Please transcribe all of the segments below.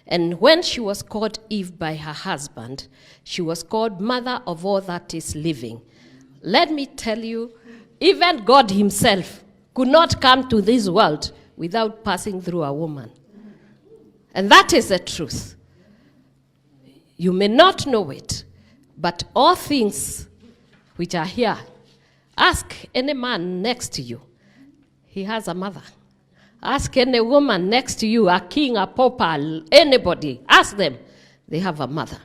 And when she was called Eve by her husband, she was called mother of all that is living. Let me tell you, even God himself could not come to this world without passing through a woman. And that is the truth. You may not know it, but all things which are here, ask any man next to you. He has a mother. Ask any woman next to you, a king, a pauper, anybody. Ask them. They have a mother.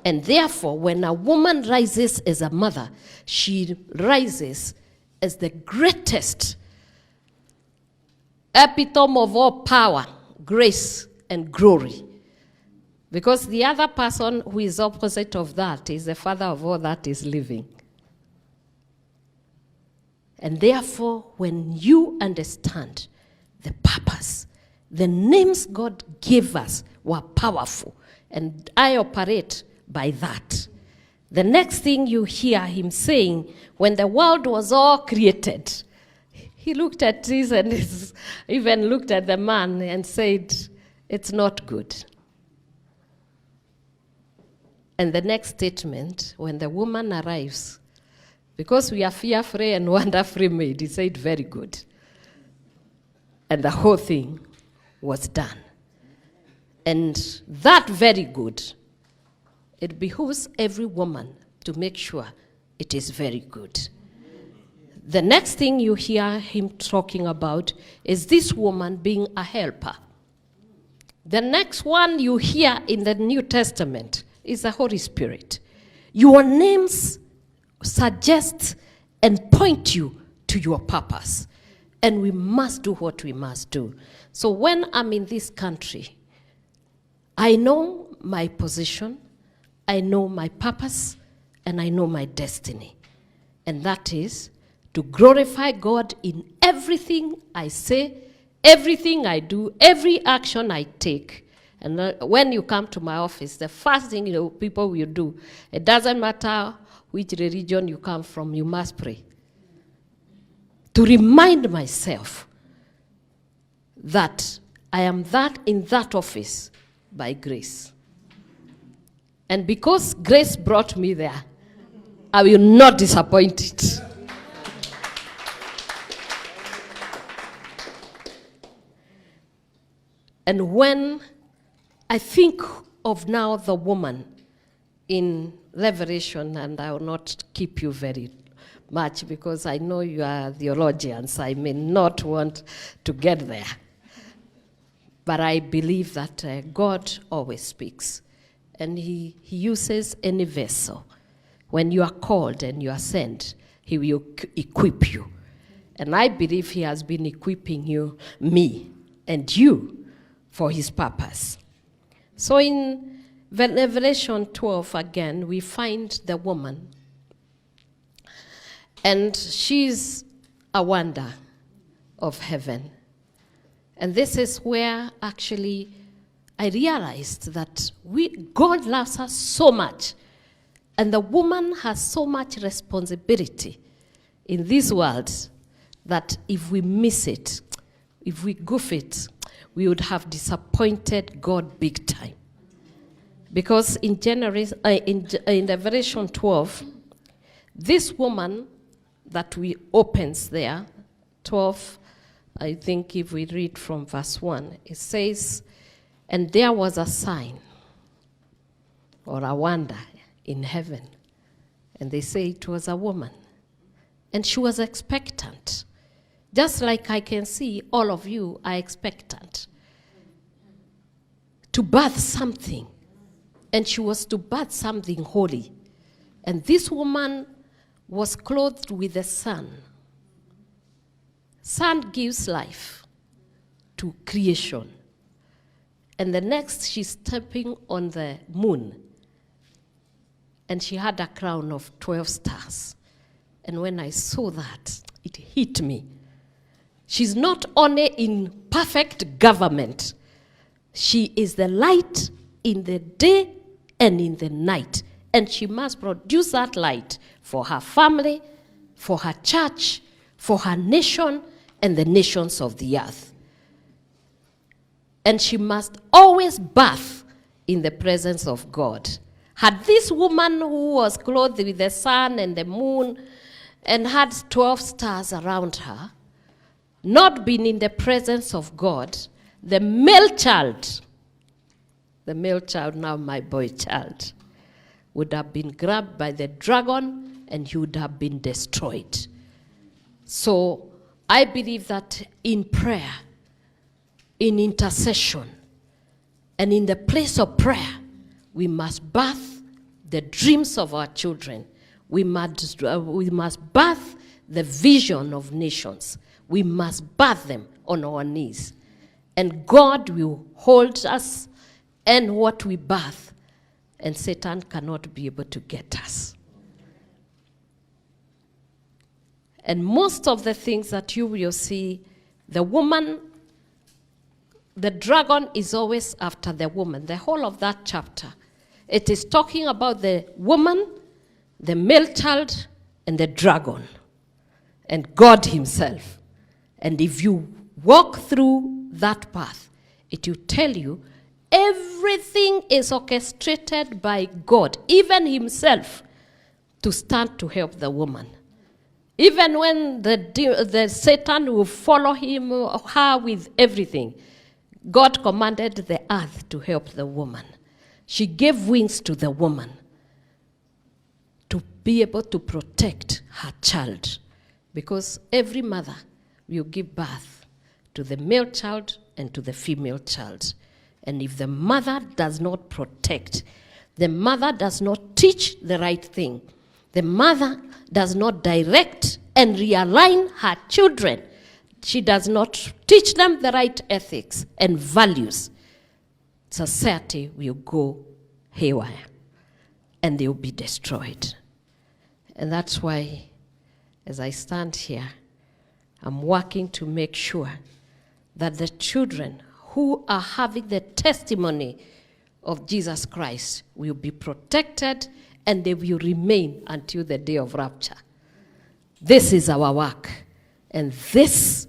And therefore, when a woman rises as a mother, she rises as the greatest epitome of all power, grace, and glory. Because the other person who is opposite of that is the father of all that is living. And therefore, when you understand the purpose, the names God gave us were powerful, and I operate by that. The next thing you hear him saying, when the world was all created, he looked at this and even looked at the man and said, it's not good. And the next statement, when the woman arrives, because we are fear-free and wonder-free made, he said, very good. And the whole thing was done. And that very good, it behooves every woman to make sure it is very good. The next thing you hear him talking about is this woman being a helper. The next one you hear in the New Testament is the Holy Spirit. Your names suggest and point you to your purpose. And we must do what we must do. So when I'm in this country, I know my position, I know my purpose, and I know my destiny. And that is to glorify God in everything I say, everything I do, every action I take. And when you come to my office, the first thing people will do, it doesn't matter which religion you come from, you must pray. To remind myself that I am that in that office by grace. And because grace brought me there, I will not disappoint it. And when I think of now the woman in Revelation, and I will not keep you very much because I know you are theologians. I may not want to get there. But I believe that God always speaks. And he uses any vessel. When you are called and you are sent, he will equip you. And I believe he has been equipping you, me, and you for his purpose. So in Revelation 12 again, we find the woman. And she's a wonder of heaven. And this is where actually I realized that God loves us so much. And the woman has so much responsibility in this world that if we miss it, if we goof it, we would have disappointed God big time. Because in Revelation 12, this woman that we opens there, 12, I think if we read from verse 1, it says, and there was a sign or a wonder in heaven. And they say it was a woman. And she was expectant. Just like I can see all of you are expectant to birth something. And she was to birth something holy. And this woman was clothed with the sun. Sun gives life to creation. And the next, she's stepping on the moon. And she had a crown of 12 stars. And when I saw that, it hit me. She's not only in perfect government, she is the light in the day and in the night. And she must produce that light for her family, for her church, for her nation, and the nations of the earth. And she must always bath in the presence of God. Had this woman who was clothed with the sun and the moon and had 12 stars around her not been in the presence of God, the male child, now my boy child, would have been grabbed by the dragon and he would have been destroyed. So I believe that in prayer, in intercession, and in the place of prayer, we must birth the dreams of our children. We must birth the vision of nations. We must birth them on our knees. And God will hold us and what we birth, and Satan cannot be able to get us. And most of the things that you will see, the woman, the dragon is always after the woman. The whole of that chapter, it is talking about the woman, the male child, and the dragon, and God himself. And if you walk through that path, it will tell you everything is orchestrated by God, even himself, to stand to help the woman. Even when the Satan will follow him, her with everything, God commanded the earth to help the woman. She gave wings to the woman to be able to protect her child, because every mother will give birth to the male child and to the female child. And if the mother does not protect, the mother does not teach the right thing, the mother does not direct and realign her children, she does not teach them the right ethics and values, society will go haywire and they will be destroyed. And that's why, as I stand here, I'm working to make sure that the children who are having the testimony of Jesus Christ will be protected and they will remain until the day of rapture. This is our work. And this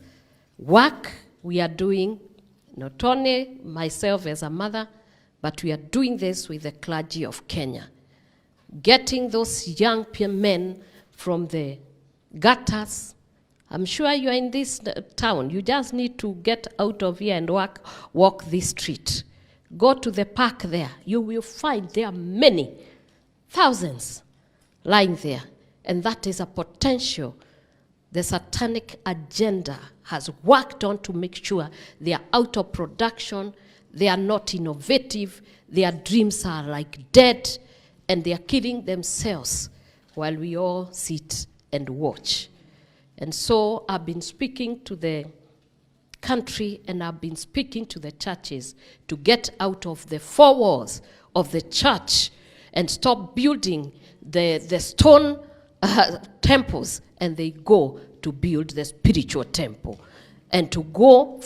work we are doing, not only myself as a mother, but we are doing this with the clergy of Kenya. Getting those young men from the gutters. I'm sure you are in this town. You just need to get out of here and walk this street. Go to the park there. You will find there are many, thousands lying there. And that is a potential the satanic agenda has worked on to make sure they are out of production, they are not innovative, their dreams are like dead, and they are killing themselves while we all sit and watch. And so I've been speaking to the country and I've been speaking to the churches to get out of the four walls of the church and stop building the stone temples, and they go to build the spiritual temple and to go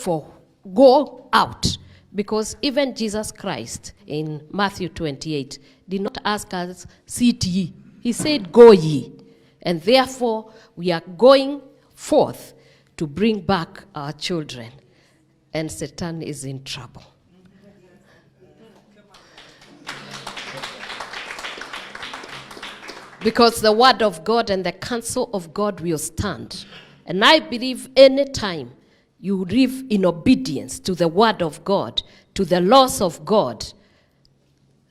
out. Because even Jesus Christ in Matthew 28 did not ask us, sit ye. He said, go ye. And therefore, we are going forth to bring back our children. And Satan is in trouble. Because the word of God and the counsel of God will stand. And I believe any time you live in obedience to the word of God, to the laws of God,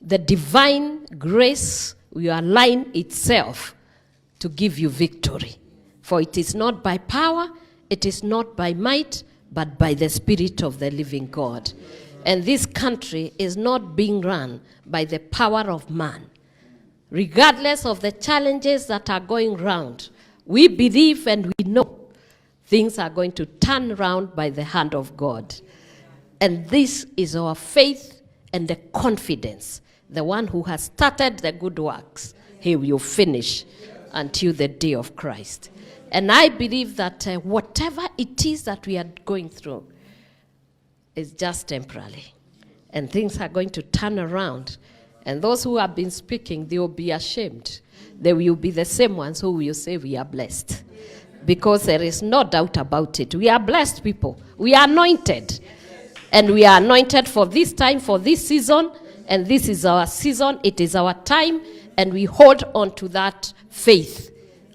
the divine grace will align itself to give you victory. For it is not by power, it is not by might, but by the Spirit of the living God. And this country is not being run by the power of man. Regardless of the challenges that are going round, we believe and we know things are going to turn around by the hand of God. And this is our faith and the confidence. The one who has started the good works, he will finish until the day of Christ. And I believe that whatever it is that we are going through is just temporary. And things are going to turn around. And those who have been speaking, they will be ashamed. They will be the same ones who will say we are blessed. Because there is no doubt about it. We are blessed people. We are anointed. And we are anointed for this time, for this season. And this is our season. It is our time. And we hold on to that faith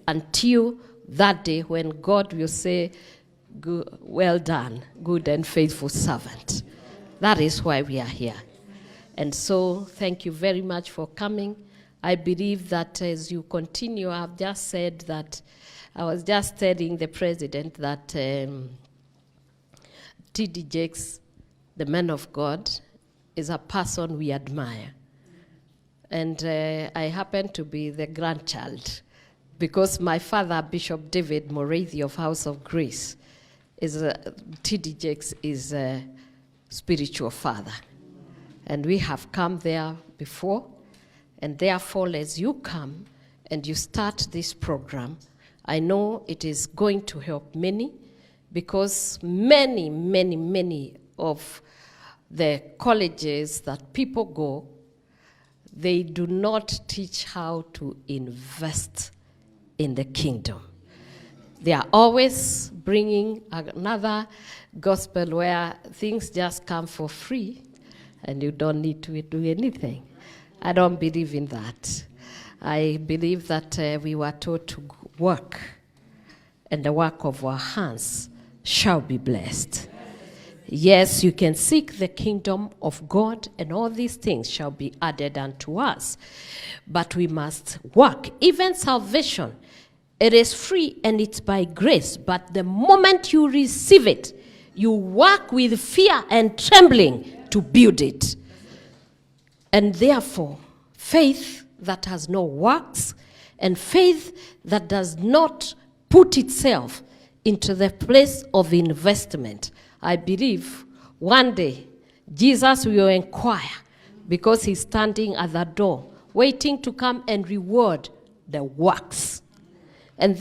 until that day when God will say, well done, good and faithful servant. That is why we are here. And so thank you very much for coming. I believe that as you continue, I've just said that, I was just telling the president that T.D. Jakes, the man of God, is a person we admire. And I happen to be the grandchild because my father, Bishop David Morathi of House of Grace, T.D. Jakes is a spiritual father. And we have come there before. And therefore, as you come and you start this program, I know it is going to help many because many, many, many of the colleges that people go, they do not teach how to invest in the kingdom. They are always bringing another gospel where things just come for free and you don't need to do anything. I don't believe in that. I believe that we were taught to work, and the work of our hands shall be blessed. Yes, you can seek the kingdom of God, and all these things shall be added unto us. But we must work. Even salvation, it is free and it's by grace. But the moment you receive it, you work with fear and trembling to build it. And therefore, faith that has no works and faith that does not put itself into the place of investment, I believe one day Jesus will inquire because he's standing at the door waiting to come and reward the works. And